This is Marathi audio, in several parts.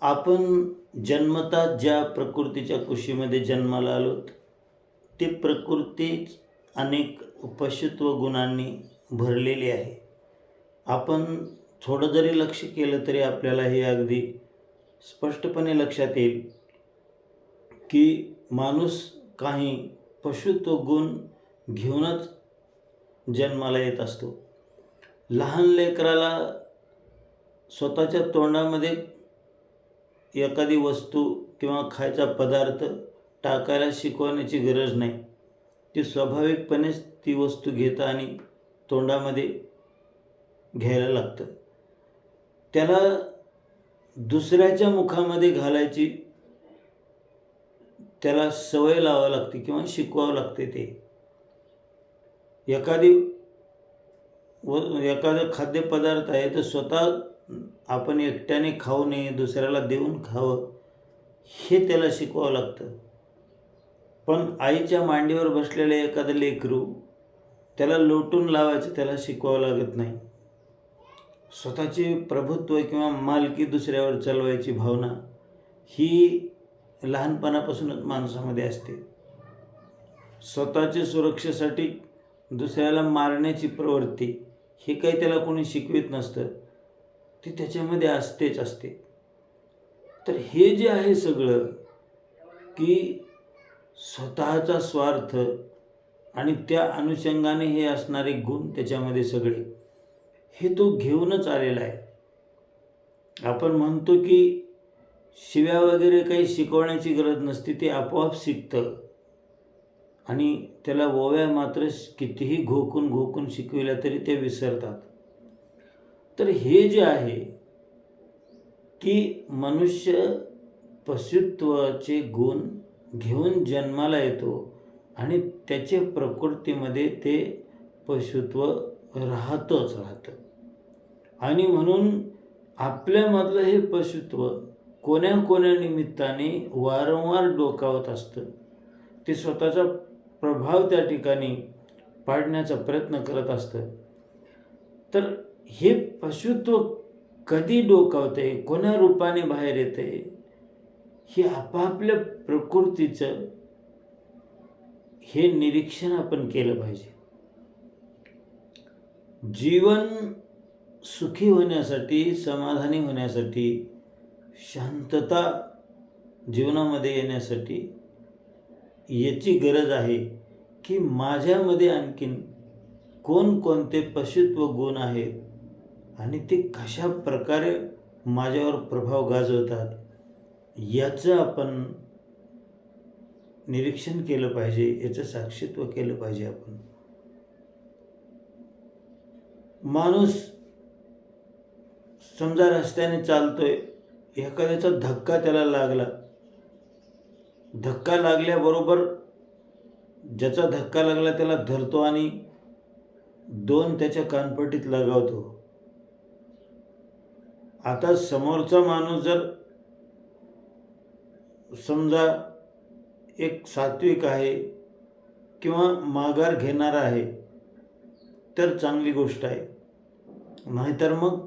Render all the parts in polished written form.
आपण जन्मतः ज्या प्रकृतीच्या कुशीमध्ये जन्माला आलोत, ती प्रकृतीच अनेक पशुत्व गुणांनी भरलेली आहे. आपण थोडं जरी लक्ष केलं तरी आपल्याला हे अगदी स्पष्टपणे लक्षात येईल की माणूस काही पशुत्व गुण घेऊनच जन्माला येत असतो. लहान लेकराला स्वतःच्या तोंडामध्ये एखादी वस्तू किंवा खायचा पदार्थ टाकायला शिकवण्याची गरज नाही. ती स्वाभाविकपणेच ती वस्तू घेतं आणि तोंडामध्ये घ्यायला लागतं. त्याला दुसऱ्याच्या मुखामध्ये घालायची त्याला सवय लावावी लागते किंवा शिकवावं लागते. ते एखादा खाद्यपदार्थ आहे तर स्वतः आपण एकट्याने खाऊ नये, दुसऱ्याला देऊन खावं हे त्याला शिकवावं लागतं. पण आईच्या मांडीवर बसलेलं एखादं लेकरू त्याला लोटून लावायचं त्याला शिकवावं लागत नाही. स्वतःचे प्रभुत्व किंवा मालकी दुसऱ्यावर चालवायची भावना ही लहानपणापासूनच माणसामध्ये असते. स्वतःच्या सुरक्षेसाठी दुसऱ्याला मारण्याची प्रवृत्ती हे काही त्याला कोणी शिकवित नसतं, ती त्याच्यामध्ये असतेच असते. तर हे जे आहे सगळं की स्वतःचा स्वार्थ आणि त्या अनुषंगाने हे असणारे गुण त्याच्यामध्ये सगळे हे तो घेऊनच आलेला आहे. आपण म्हणतो की शिव्या वगैरे काही शिकवण्याची गरज नसते, ते आपोआप शिकतं आणि त्याला ओव्या मात्र कितीही घोकून शिकविल्या तरी ते विसरतात. तर हे जे आहे की मनुष्य पशुत्वाचे गुण घेऊन जन्माला येतो आणि त्याच्या प्रकृतीमध्ये ते पशुत्व राहतं आणि म्हणून आपल्यामधलं हे पशुत्व कोण्या निमित्ताने वारंवार डोकावत असतं. ते स्वतःचा प्रभाव त्या ठिकाणी पाडण्याचा प्रयत्न करत असतं. तर हे पशुत्व कधी डोकावते, कोण्या रूपाने बाहेर येते, हे आपापल्या प्रकृतीचं हे निरीक्षण आपण केलं पाहिजे. जीवन सुखी होण्यासाठी, समाधानी होण्यासाठी, शांतता जीवनामध्ये येण्यासाठी याची गरज आहे की माझ्यामध्ये आणखीन कोणकोणते पशुत्व गुण आहेत आणि ते कशा प्रकारे माझ्यावर प्रभाव गाजवतात याचं आपण निरीक्षण केलं पाहिजे, याचं साक्षीत्व केलं पाहिजे. आपण माणूस समजा रस्त्याने चालतोय, एखाद्याचा धक्का त्याला लागला, धक्का लागल्याबरोबर ज्याचा धक्का लागला त्याला धरतो आणि दोन त्याच्या कानपट्टीत लगावतो. आता समोरचा माणूस जर समजा एक सात्विक आहे किंवा माघार घेणारा आहे तर चांगली गोष्ट आहे, नाहीतर मग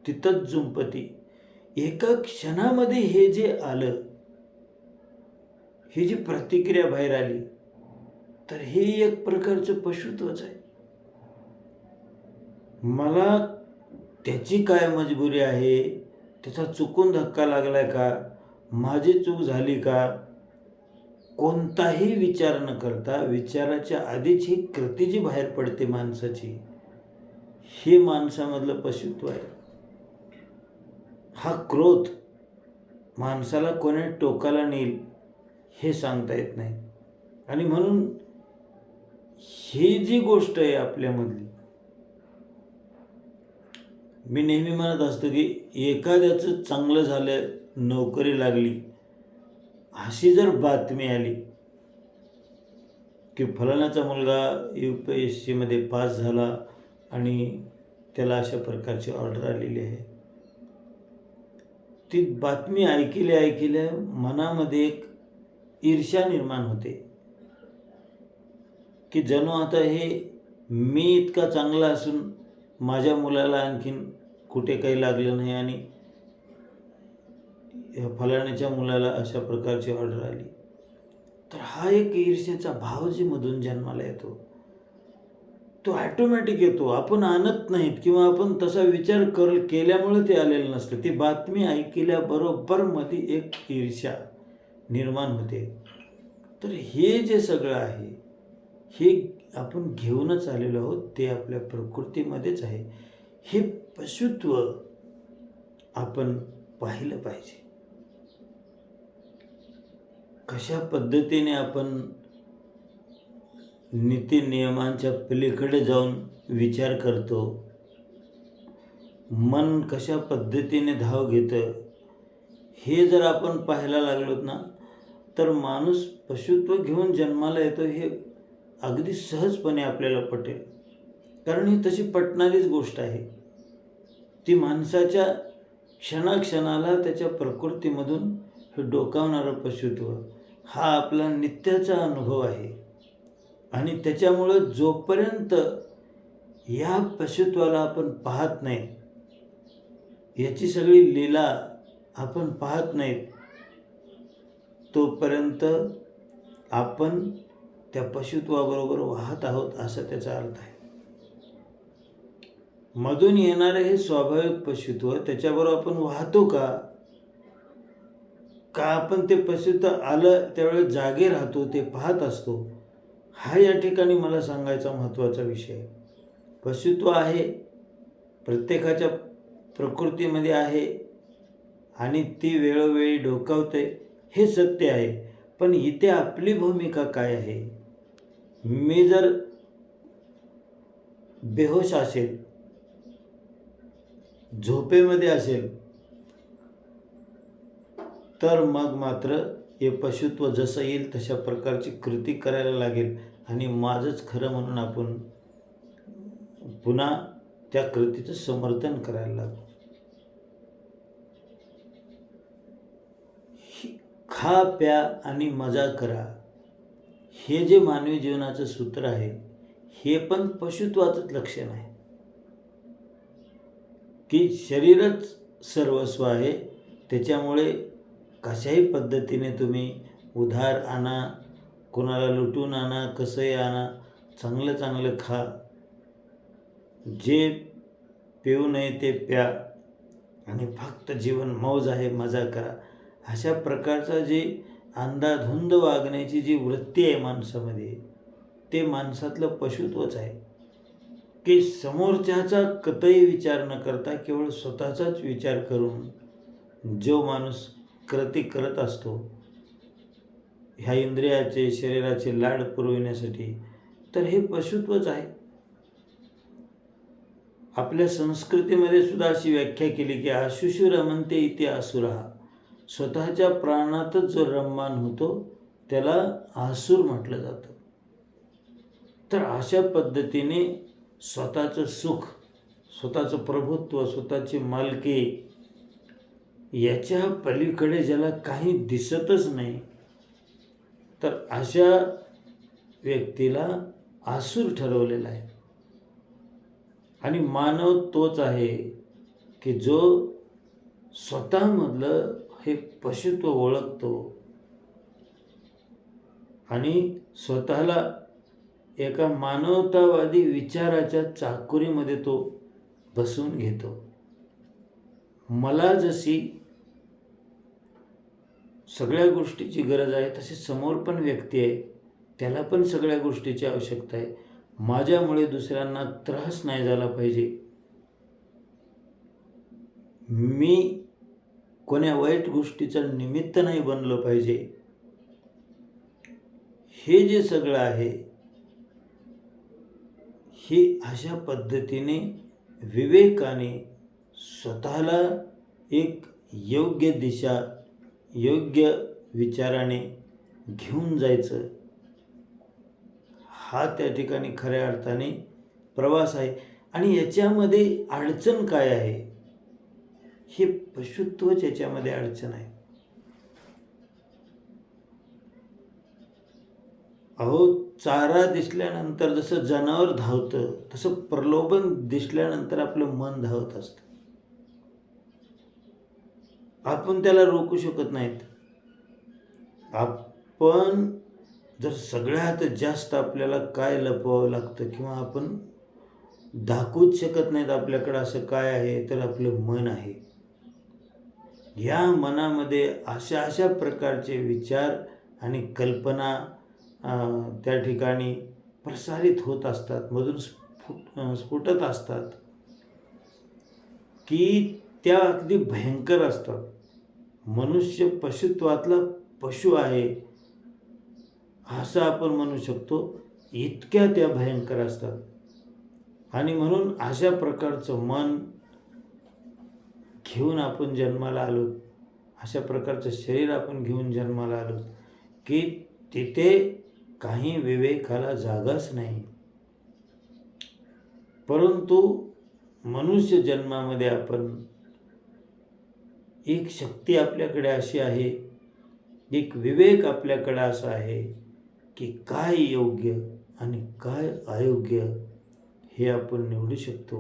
तिथंच जुंपती. एका क्षणामध्ये हे जे आलं, ही जी प्रतिक्रिया बाहेर आली, तर हे एक प्रकारचं पशुत्वच आहे. मला त्याची काय मजबुरी आहे, त्याचा चुकून धक्का लागलाय का, माझी चूक झाली का, कोणताही विचार न करता विचाराच्या आधीच ही कृती जी बाहेर पडते माणसाची, हे माणसामधलं पशुत्व आहे. हा क्रोध माणसाला कोण्या टोकाला नेईल हे सांगता येत नाही. आणि म्हणून ही जी गोष्ट आहे आपल्यामधली, मी नेहमी म्हणत असतो की एखाद्याचं चांगलं झालं, नोकरी लागली, अशी जर बातमी आली की फलानाचा मुलगा UPSC मध्ये पास झाला आणि त्याला अशा प्रकारची ऑर्डर आलेली आहे, ती बातमी ऐकल्या मनामध्ये एक ईर्ष्या निर्माण होते की जणू आता हे मी इतका चांगला असून माझ्या मुलाला आणखीन कुठे काही लागलं नाही आणि या फलाण्याच्या मुलाला अशा प्रकारची ऑर्डर आली, तर हा एक ईर्ष्याचा भाव जी मधून जन्माला येतो तो ॲटोमॅटिक येतो. आपण आणत नाहीत किंवा आपण तसा विचार केल्यामुळे ते आलेलं नसतं. ती बातमी ऐकल्याबरोबर मध्ये एक ईर्ष्या निर्माण होते. तर हे जे सगळं आहे हे आपण घेऊनच आलेलो आहोत. ते आपल्या प्रकृतीमध्येच आहे. हे पशुत्व आपण पाहिलं पाहिजे. कशा पद्धतीने आपण नीती नियमांच्या पलीकडे जाऊन विचार करतो, मन कशा पद्धतीने धाव घेतं, हे जर आपण पाहायला लागलोत ना, तर माणूस पशुत्व घेऊन जन्माला येतो हे अगदी सहजपणे आपल्याला पटेल. कारण ही तशी पटणारीच गोष्ट आहे. ती माणसाच्या क्षणाक्षणाला त्याच्या प्रकृतीमधून हे डोकावणारं पशुत्व हा आपला नित्याचा अनुभव आहे. आणि त्याच्यामुळं जोपर्यंत या पशुत्वाला आपण पाहत नाही, याची सगळी लीला आपण पाहत नाहीत, तोपर्यंत आपण त्या पशुत्वाबरोबर वाहत आहोत असा त्याचा अर्थ आहे. मधून येणारे हे स्वाभाविक पशुत्व त्याच्याबरोबर आपण वाहतो का आपण ते पशुत्व आलं त्यावेळेस जागे राहतो, ते पाहत असतो. हा या ठिकाणी मला सांगायचा महत्त्वाचा विषय आहे. पशुत्व आहे, प्रत्येकाच्या प्रकृतीमध्ये आहे आणि ती वेळोवेळी डोकावते, हे सत्य आहे. पण इथे आपली भूमिका काय आहे? मी जर बेहोश असेल, झोपेमध्ये असेल, तर मग मात्र हे पशुत्व जसं येईल तशा प्रकारची कृती करायला लागेल आणि माझंच खरं म्हणून आपण पुन्हा त्या कृतीचं समर्थन करायला लागू. खा प्या आणि मजा करा, हे जे मानवी जीवनाचं सूत्र आहे हे पण पशुत्वाचंच लक्षण आहे. की शरीरच सर्वस्व आहे, त्याच्यामुळे कशाही पद्धतीने तुम्ही उधार आणा, कोणाला लुटून आणा, कसंही आणा, चांगलं चांगलं खा, जे पिऊ नये ते प्या आणि फक्त जीवन मौज आहे, मजा करा. अशा प्रकारचा जे अंधाधुंद वागण्याची जी वृत्ती आहे माणसामध्ये, ते माणसातलं पशुत्वच आहे. की समोरच्याचा कतई विचार न करता केवळ स्वतःचाच विचार करून जो माणूस कृती करत असतो ह्या इंद्रियाचे शरीराचे लाड पुरविण्यासाठी, तर हे पशुत्वच आहे. आपल्या संस्कृतीमध्ये सुद्धा अशी व्याख्या केली की आशुषु रमन्ते इति असुरः, स्वतःच्या प्राणातच जो रममान होतो त्याला आसुर म्हटलं जातं. तर अशा पद्धतीने स्वतःचं सुख, स्वतःचं प्रभुत्व, स्वतःची मालकी याच्या पलीकडे ज्याला काही दिसतच नाही, तर अशा व्यक्तीला आसुर ठरवलेला आहे. आणि मानव तोच आहे की जो स्वतःमधलं हे पशुत्व ओळखतो आणि स्वतःला एका मानवतावादी विचाराच्या चाकोरीमध्ये तो बसवून घेतो. मला जशी सगळ्या गोष्टीची गरज आहे तशी समोर पण व्यक्ती आहे, त्याला पण सगळ्या गोष्टीची आवश्यकता आहे. माझ्यामुळे दुसऱ्यांना त्रास नाही झाला पाहिजे, मी कोण्या वाईट गोष्टीचं निमित्त नाही बनलो पाहिजे. हे जे सगळं आहे हे अशा पद्धतीने विवेकाने स्वतःला एक योग्य दिशा, योग्य विचाराने घेऊन जायचं, हा त्या ठिकाणी खऱ्या अर्थाने प्रवास आहे. आणि याच्यामध्ये अडचण काय आहे? हे पशुत्वच याच्यामध्ये अडचण आहे. अहो, चारा दिसल्यानंतर जसं जनावर धावतं तसं प्रलोभन दिसल्यानंतर आपलं मन धावत असतं. आपण त्याला रोखू शकत नाहीत. आपण जर सगळ्यात जास्त आपल्याला काय लपवावं लागतं किंवा आपण दाखवूच शकत नाहीत आपल्याकडं असं काय आहे, तर आपलं मन आहे. या मनामध्ये अशा अशा प्रकारचे विचार आणि कल्पना त्या ठिकाणी प्रसारित होत असतात, मधून स्फुटत असतात, की त्या अगदी भयंकर असतात. मनुष्य पशुत्वातला पशु आहे असं आपण म्हणू शकतो, इतक्या त्या भयंकर असतात. आणि म्हणून अशा प्रकारचं मन घेऊन आपण जन्माला आलो, अशा प्रकारचं शरीर आपण घेऊन जन्माला आलो, की तिथे काही विवेकाला जागाच नाही. परंतु मनुष्य जन्मामध्ये आपण एक शक्ती आपल्याकडे अशी आहे, एक विवेक आपल्याकडे असा आहे, की काय योग्य आणि काय अयोग्य हे आपण निवडू शकतो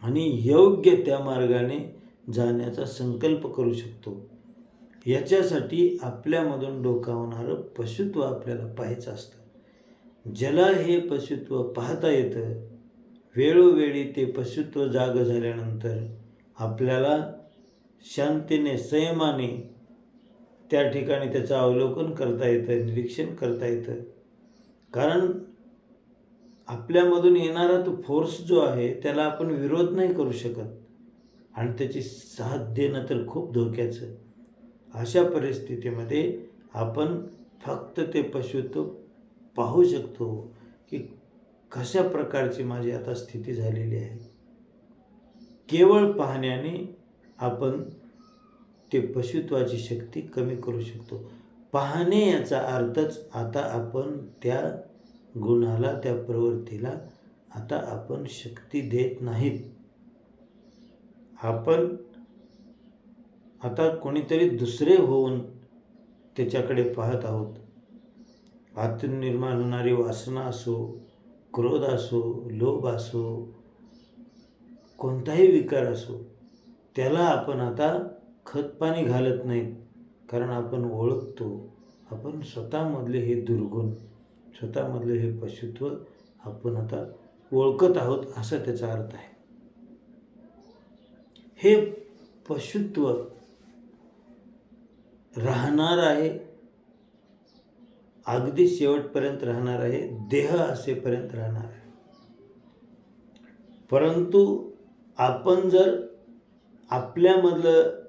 आणि योग्य त्या मार्गाने जाण्याचा संकल्प करू शकतो. याच्यासाठी आपल्यामधून डोकावणारं पशुत्व आपल्याला पाहायचं असतं. ज्याला हे पशुत्व पाहता येतं, वेळोवेळी ते पशुत्व जाग झाल्यानंतर आपल्याला शांतीने, संयमाने त्या ठिकाणी त्याचं अवलोकन करता येतं, निरीक्षण करता येतं. कारण आपल्यामधून येणारा तो फोर्स जो आहे त्याला आपण विरोध नाही करू शकत आणि त्याची साथ देणं तर खूप धोक्याचं. अशा परिस्थितीमध्ये आपण फक्त ते पशुत्व पाहू शकतो, की कशा प्रकारची माझी आता स्थिती झालेली आहे. केवळ पाहण्याने आपण ते पशुत्वाची शक्ती कमी करू शकतो. पाहणे याचा अर्थच आता आपण त्या गुणाला, त्या प्रवृत्तीला आता आपण शक्ती देत नाहीत. आपण आता कोणीतरी दुसरे होऊन त्याच्याकडे पाहत आहोत. आतून निर्माण होणारी वासना असो, क्रोध असो, लोभ असो, कोणताही विकार असो, त्याला आपण आता खतपाणी घालत नाहीत. कारण आपण ओळखतो, आपण स्वतःमधले हे दुर्गुण, स्वतःमधले हे पशुत्व आपण आता ओळखत आहोत, असा त्याचा अर्थ आहे. हे पशुत्व राहणार आहे, अगदी शेवटपर्यंत राहणार आहे, देह असेपर्यंत राहणार आहे. परंतु आपण जर आपल्यामधलं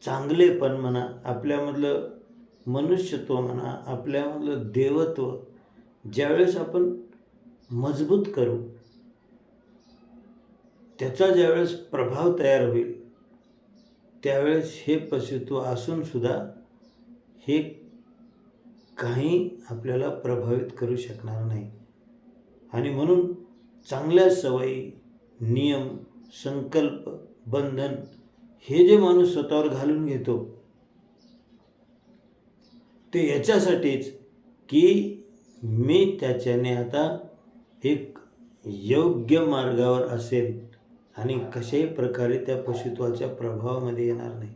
चांगलेपण म्हणा, आपल्यामधलं मनुष्यत्व म्हणा, आपल्यामधलं देवत्व ज्यावेळेस आपण मजबूत करू, त्याचा ज्यावेळेस प्रभाव तयार होईल, त्यावेळेस हे पशुत्व असून सुद्धा हे काही आपल्याला प्रभावित करू शकणार नाही. आणि म्हणून चांगल्या सवयी, नियम, संकल्प, बंधन हे जे माणूस स्वतःवर घालून घेतो, ते याच्यासाठीच की मी त्याच्याने आता एक योग्य मार्गावर असेल आणि कशाही प्रकारे त्या पशुत्वाच्या प्रभावामध्ये येणार नाही.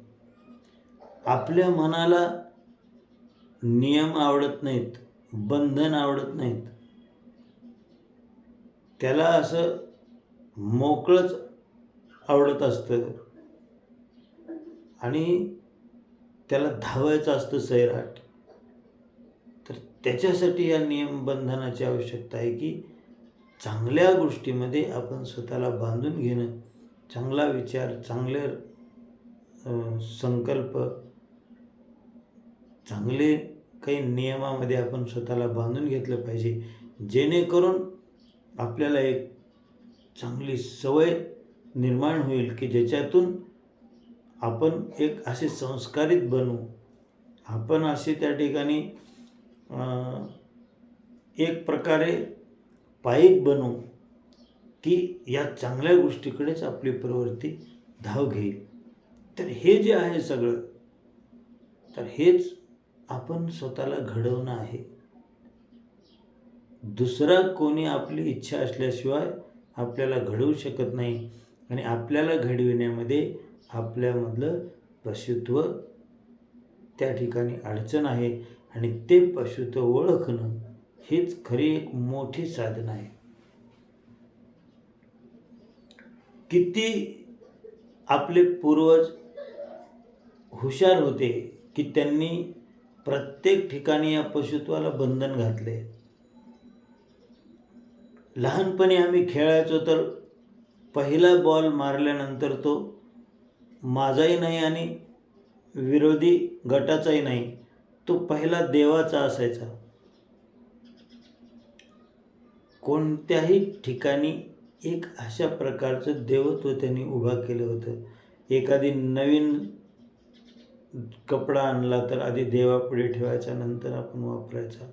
आपल्या मनाला नियम आवडत नाहीत, बंधन आवडत नाहीत. त्याला असं मोकळंच आवडत असतं आणि त्याला धावायचं असतं सैराट. तर त्याच्यासाठी या नियम बंधनाची आवश्यकता आहे, की चांगल्या गोष्टीमध्ये आपण स्वतःला बांधून घेणं, चांगला विचार, चांगले संकल्प, चांगले काही नियमामध्ये आपण स्वतःला बांधून घेतलं पाहिजे, जेणेकरून आपल्याला एक चांगली सवय निर्माण होईल, की ज्याच्यातून आपण एक असे संस्कारित बनू, आपण असे त्या ठिकाणी एक प्रकारे पाईक बनू, की या चांगल्या गोष्टीकडेच आपली प्रवृत्ती धाव घेईल. तर हे जे आहे सगळं, तर हेच आपण स्वतःला घडवणं आहे. दुसरा कोणी आपली इच्छा असल्याशिवाय आपल्याला घडवू शकत नाही आणि आपल्याला घडविण्यामध्ये आपल्यामधलं पशुत्व त्या ठिकाणी अडचण आहे आणि ते पशुत्व ओळखणं हेच खरी एक मोठी साधना आहे. किती आपले पूर्वज हुशार होते की त्यांनी प्रत्येक ठिकाणी या पशुत्वाला बंधन घातले. लहानपणी आम्ही खेळायचो तर पहिला बॉल मारल्यानंतर तो माझाही नाही आणि विरोधी गटाचाही नाही, तो पहिला देवाचा असायचा. कोणत्याही ठिकाणी एक अशा प्रकारचं देवत्व त्यांनी उभा केलं होतं. एखादी नवीन कपडा आणला तर आधी देवापुढे ठेवायचा, नंतर आपण वापरायचा.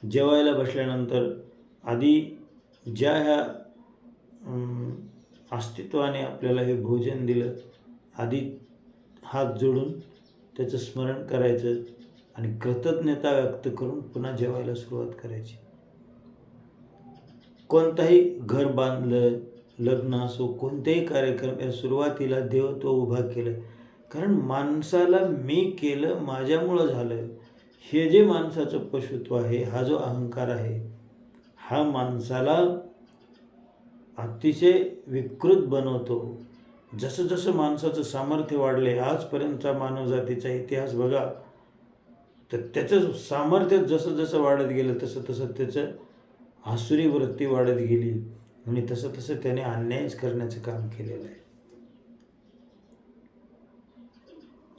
जेवायला बसल्यानंतर आधी ज्या ह्या अस्तित्वाने आपल्याला हे भोजन दिलं, आधी हात जोडून त्याचं स्मरण करायचं आणि कृतज्ञता व्यक्त करून पुन्हा जेवायला सुरुवात करायची. कोणताही घर बांधलं, लग्न असो, कोणतेही कार्यक्रम, या सुरुवातीला देवत्व उभा केलं. कारण माणसाला मी केलं, माझ्यामुळं झालं, हे जे माणसाचं पशुत्व आहे, हा जो अहंकार आहे, हा माणसाला अतिशय विकृत बनवतो. जसं जसं माणसाचं सामर्थ्य वाढले, आजपर्यंतचा मानवजातीचा इतिहास बघा, तर त्याचं सामर्थ्य जसं जसं वाढत गेलं तसं तसं त्याचं आसुरी वृत्ती वाढत गेली आणि तसं तसं त्याने अन्यायच करण्याचं काम केलेलं आहे.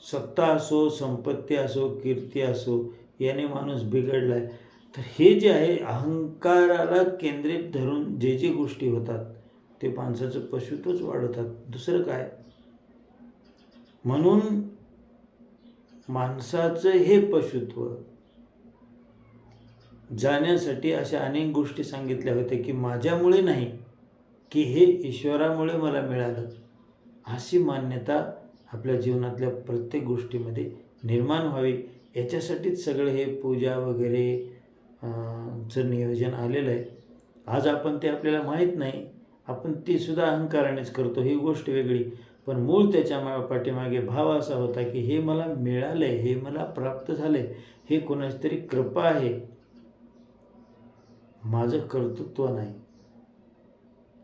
सत्ता असो, संपत्ती असो, कीर्ती असो, याने माणूस बिघडला आहे. तर हे जे आहे, अहंकाराला केंद्रित धरून जे जे गोष्टी होतात ते माणसाचं पशुत्वच वाढवतात, दुसरं काय. म्हणून माणसाचं हे पशुत्व जाण्यासाठी अशा अनेक गोष्टी सांगितल्या होत्या की माझ्यामुळे नाही, की हे ईश्वरामुळे मला मिळालं, अशी मान्यता आपल्या जीवनातल्या प्रत्येक गोष्टीमध्ये निर्माण व्हावी. याच्यासाठीच सगळं हे पूजा वगैरे चं नियोजन आलेलं आहे. आज आपण ते आपल्याला माहीत नाही, आपण ती सुद्धा अहंकारानेच करतो, ही गोष्ट वेगळी. पण मूळ त्याच्या पाठीमागे भाव असा होता की हे मला मिळालं आहे, हे मला प्राप्त झालं आहे, हे कोणाची तरी कृपा आहे, माझं कर्तृत्व नाही.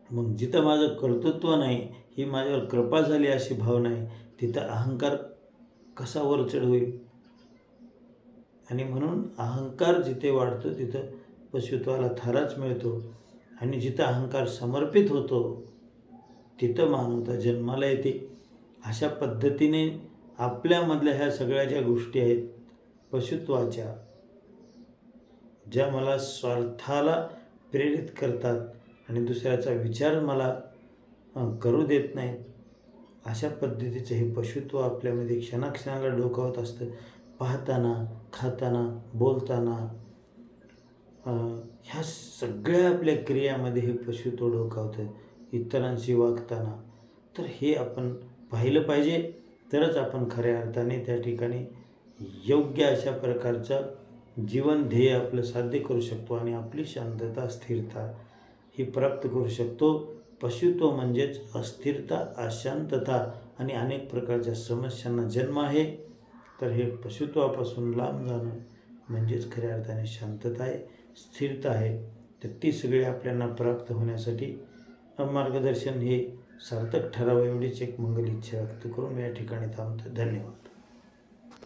मग जिथं माझं कर्तृत्व नाही, ही माझ्यावर कृपा झाली अशी भावना आहे, तिथं अहंकार कसा वर चढ होईल. आणि म्हणून अहंकार जिथे वाढतो तिथं पशुत्वाला थाराच मिळतो आणि जिथं अहंकार समर्पित होतो तिथं मानवता जन्माला येते. अशा पद्धतीने आपल्यामधल्या ह्या सगळ्या ज्या गोष्टी आहेत पशुत्वाच्या, ज्या मला स्वार्थाला प्रेरित करतात आणि दुसऱ्याचा विचार मला करू देत नाहीत, अशा पद्धतीचं हे पशुत्व आपल्यामध्ये क्षणाक्षणाला डोकावत असतं. पाहताना, खाताना, बोलताना, ह्या सगळ्या आपल्या क्रियामध्ये हे पशुत्व डोकावतं. इतरांशी वागताना, तर हे आपण पाहिलं पाहिजे, तरच आपण खऱ्या अर्थाने त्या ठिकाणी योग्य अशा प्रकारचं जीवन ध्येय आपलं साध्य करू शकतो आणि आपली शांतता, स्थिरता ही प्राप्त करू शकतो. पशुत्व म्हणजेच अस्थिरता, अशांतता आणि अनेक प्रकारच्या समस्यांना जन्म आहे. तर हे पशुत्वापासून लांब जाणं म्हणजेच खऱ्या अर्थाने शांतता आहे, स्थिरता आहे. तर ती सगळी आपल्याला प्राप्त होण्यासाठी मार्गदर्शन हे सार्थक ठरावं, एवढीच एक मंगल इच्छा व्यक्त करून मी या ठिकाणी थांबतो. धन्यवाद.